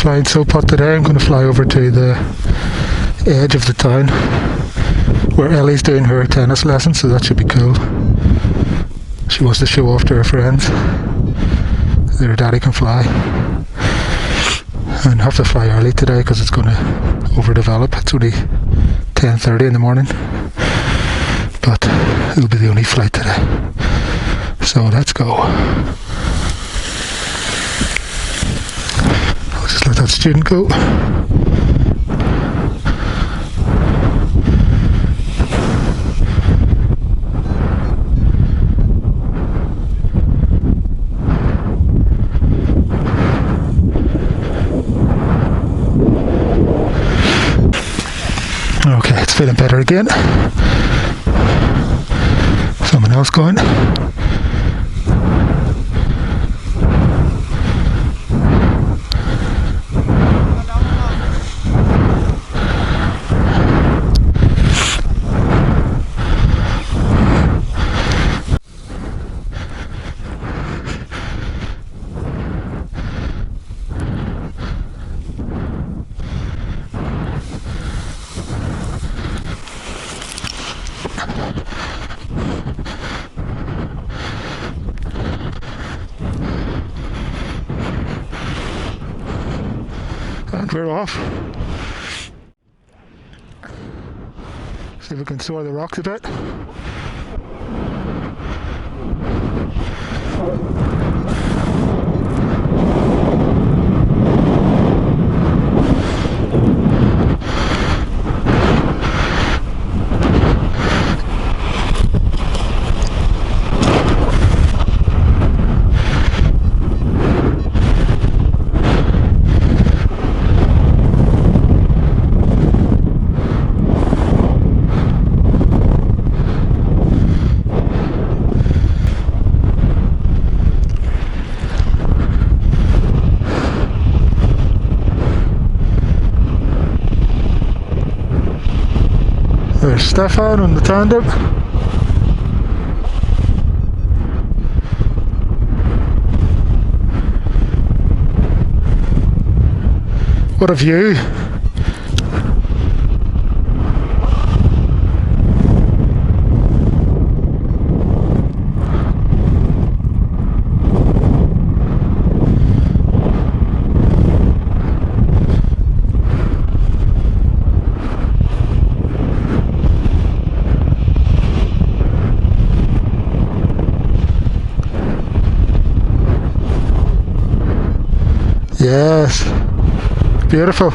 flying Sopot today. I'm going to fly over to the edge of the town where Ellie's doing her tennis lesson, so that should be cool. She wants to show off to her friends that her daddy can fly. And have to fly early today because it's going to overdevelop. It's only 10:30 in the morning, but it'll be the only flight today. So let's go. I'll just let that student go. Okay, it's feeling better again. Someone else going. And we're off. See if we can soar the rocks a bit. There's Stefan on the tandem. What a view! Yes, beautiful.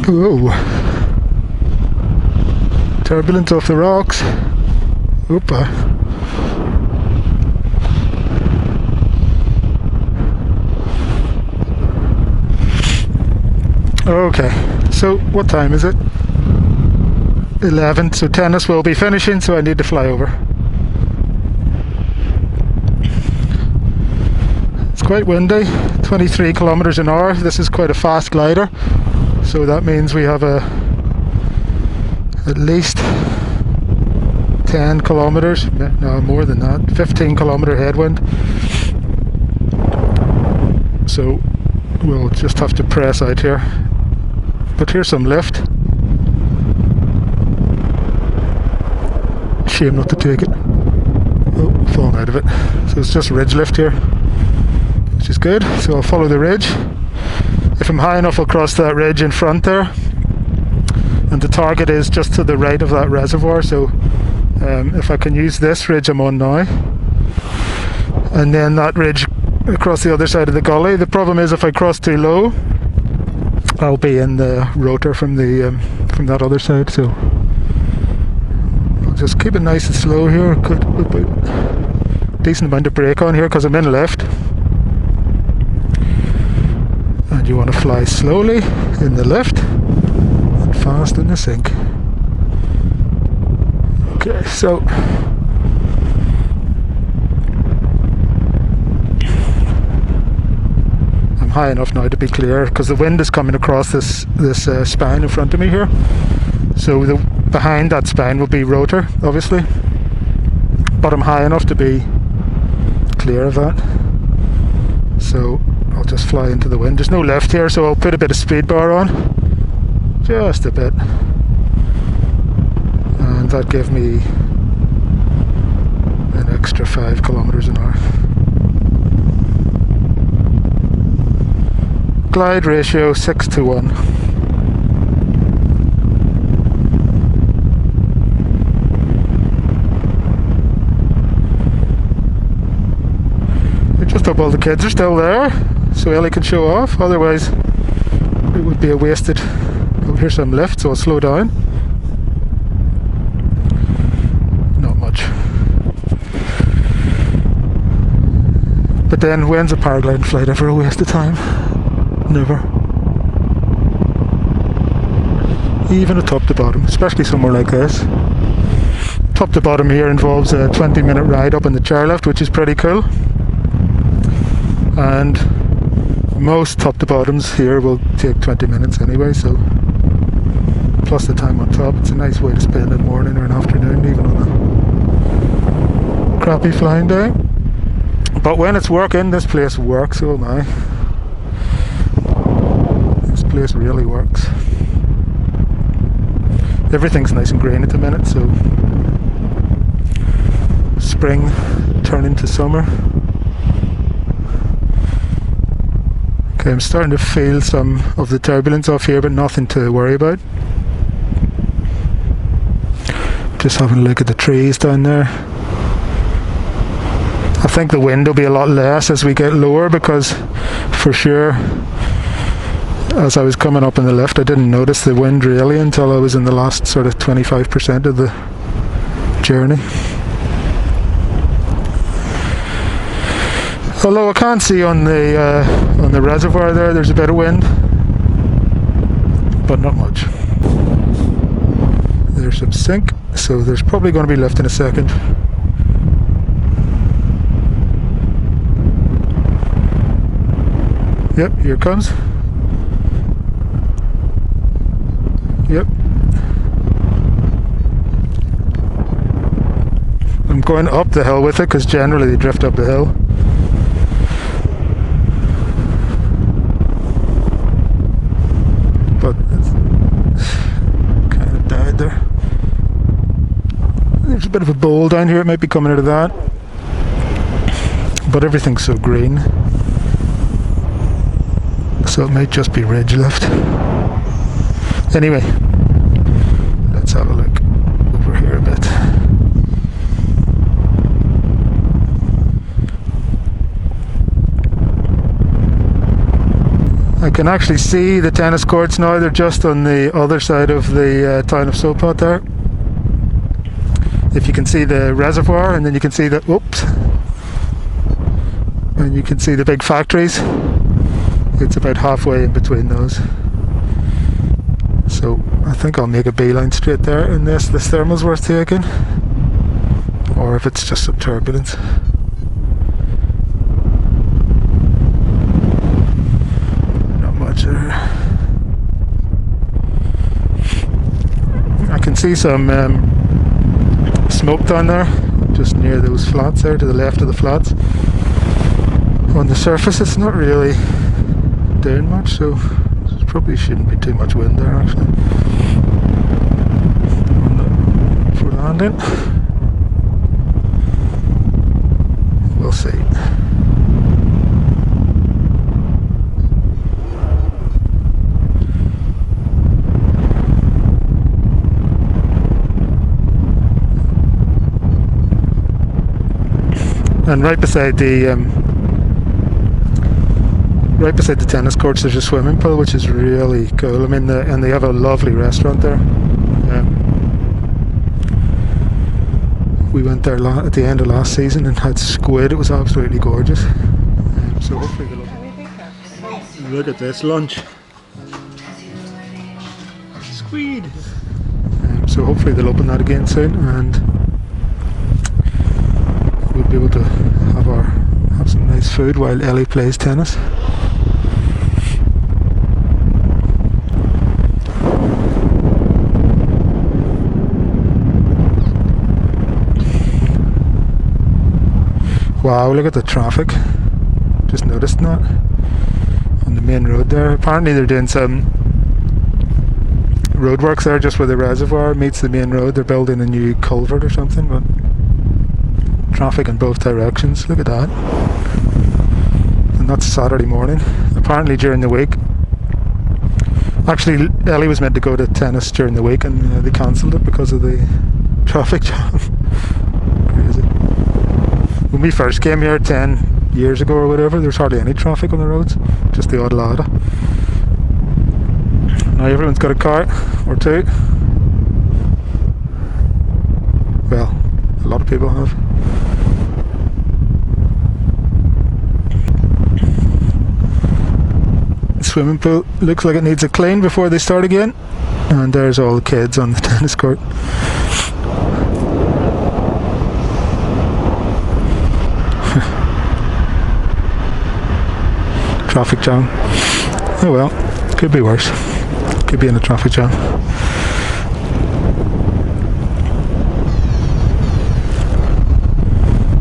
Whoa. Turbulence off the rocks. Oopa. Okay, so what time is it? 11, so tennis will be finishing, so I need to fly over. It's quite windy, 23 kilometers an hour. This is quite a fast glider, so that means we have at least 10 kilometers, no more than that, 15 kilometer headwind. So we'll just have to press out here. But here's some lift. Shame not to take it. Oh, falling out of it. So it's just ridge lift here, which is good. So I'll follow the ridge. If I'm high enough, I'll cross that ridge in front there. And the target is just to the right of that reservoir. So if I can use this ridge I'm on now, and then that ridge across the other side of the gully. The problem is if I cross too low, I'll be in the rotor from that other side, so I'll just keep it nice and slow here. Could put decent amount of brake on here because I'm in left, and you want to fly slowly in the left and fast in the sink. Okay, so high enough now to be clear, because the wind is coming across this spine in front of me here. So behind that spine will be rotor, obviously, but I'm high enough to be clear of that. So I'll just fly into the wind. There's no lift here, so I'll put a bit of speed bar on, just a bit, and that gave me an extra 5 kilometers an hour. Glide ratio 6:1. I just hope all the kids are still there so Ellie can show off, otherwise it would be a wasted. Oh, here's some lift, so I'll slow down. Not much. But then, when's a paragliding flight ever a waste of time? Never. Even a top to bottom, especially somewhere like this. Top to bottom here involves a 20-minute ride up in the chairlift, which is pretty cool. And most top to bottoms here will take 20 minutes anyway, so plus the time on top. It's a nice way to spend a morning or an afternoon, even on a crappy flying day. But when it's working, this place works. Oh my, this place really works. Everything's nice and green at the minute, so spring turning to summer. Okay, I'm starting to feel some of the turbulence off here, but nothing to worry about. Just having a look at the trees down there. I think the wind will be a lot less as we get lower, because for sure, as I was coming up in the lift, I didn't notice the wind really until I was in the last sort of 25% of the journey. Although I can't see on the reservoir there's a bit of wind, but not much. There's some sink, so there's probably going to be lift in a second. Yep, here it comes. Yep. I'm going up the hill with it, because generally they drift up the hill. But it's kind of died there. There's a bit of a bowl down here, it might be coming out of that. But everything's so green, so it might just be ridge lift. Anyway, let's have a look over here a bit. I can actually see the tennis courts now. They're just on the other side of the town of Sopot there. If you can see the reservoir, and then you can see the, oops, and you can see the big factories. It's about halfway in between those. So I think I'll make a beeline straight there unless this thermal's worth taking, or if it's just some turbulence. Not much there. I can see some smoke down there, just near those flats there, to the left of the flats. On the surface it's not really doing much, so there probably shouldn't be too much wind there actually for landing. We'll see. And right beside the tennis courts there's a swimming pool, which is really cool. I mean, and they have a lovely restaurant there. We went there at the end of last season and had squid. It was absolutely gorgeous. So hopefully they'll look at this lunch. Squid. So hopefully they'll open that again soon, and we'll be able to have some nice food while Ellie plays tennis. Wow, look at the traffic. Just noticed that on the main road there. Apparently they're doing some roadworks there just where the reservoir meets the main road. They're building a new culvert or something, but traffic in both directions. Look at that. And that's Saturday morning. Apparently during the week. Actually, Ellie was meant to go to tennis during the week and they cancelled it because of the traffic jam. Crazy. When we first came here 10 years ago or whatever, there was hardly any traffic on the roads. Just the odd ladder. Now everyone's got a car or two. Well, a lot of people have. Swimming pool looks like it needs a clean before they start again. And there's all the kids on the tennis court. Traffic jam. Oh well, could be worse. Could be in a traffic jam.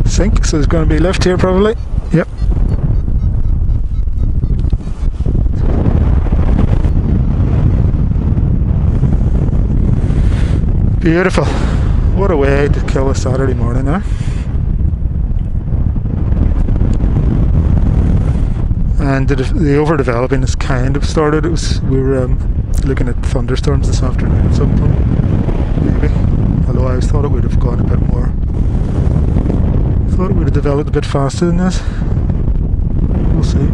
Sink, so there's going to be lift here probably. Yep. Beautiful. What a way to kill a Saturday morning, eh? And the overdeveloping has kind of started. We were looking at thunderstorms this afternoon at some point, maybe. Although I always thought it would have gone a bit more. Thought it would have developed a bit faster than this. We'll see.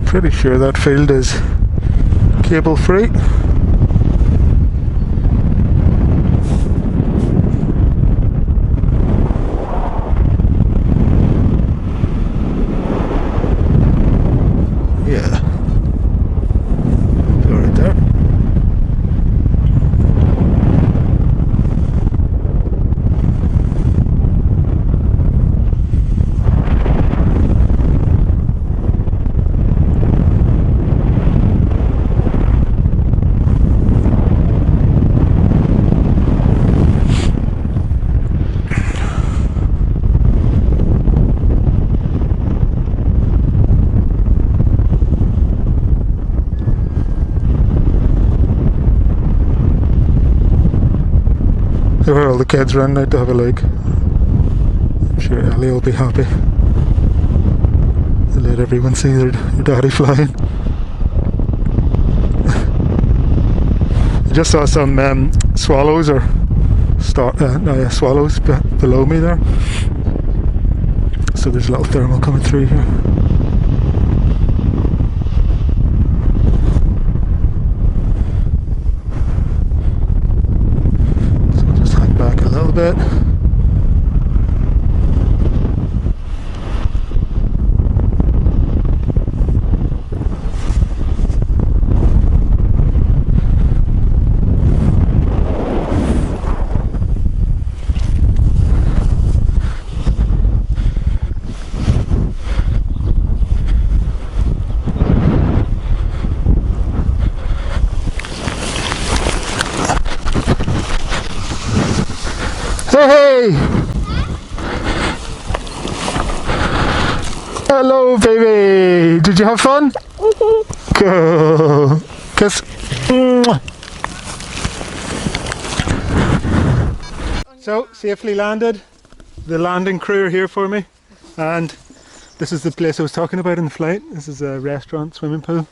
Pretty sure that field is cable free. Yeah. Go right there. There were all the kids running out to have a look. I'm sure Ellie will be happy. They let everyone see their daddy flying. I just saw some swallows or swallows below me there. So there's a little thermal coming through here. Bit. Hey! Hello, baby! Did you have fun? Cool. Kiss. So, safely landed. The landing crew are here for me. And this is the place I was talking about in the flight. This is a restaurant, swimming pool,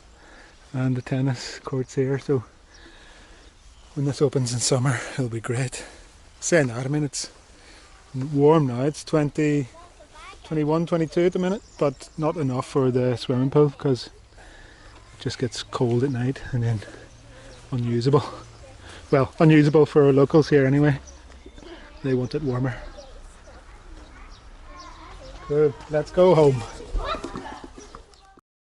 and the tennis courts here. So, when this opens in summer, it'll be great. Saying that, I mean, it's warm now. It's 20, 21, 22 at the minute, but not enough for the swimming pool because it just gets cold at night and then unusable. Well, unusable for our locals here anyway. They want it warmer. Good, let's go home.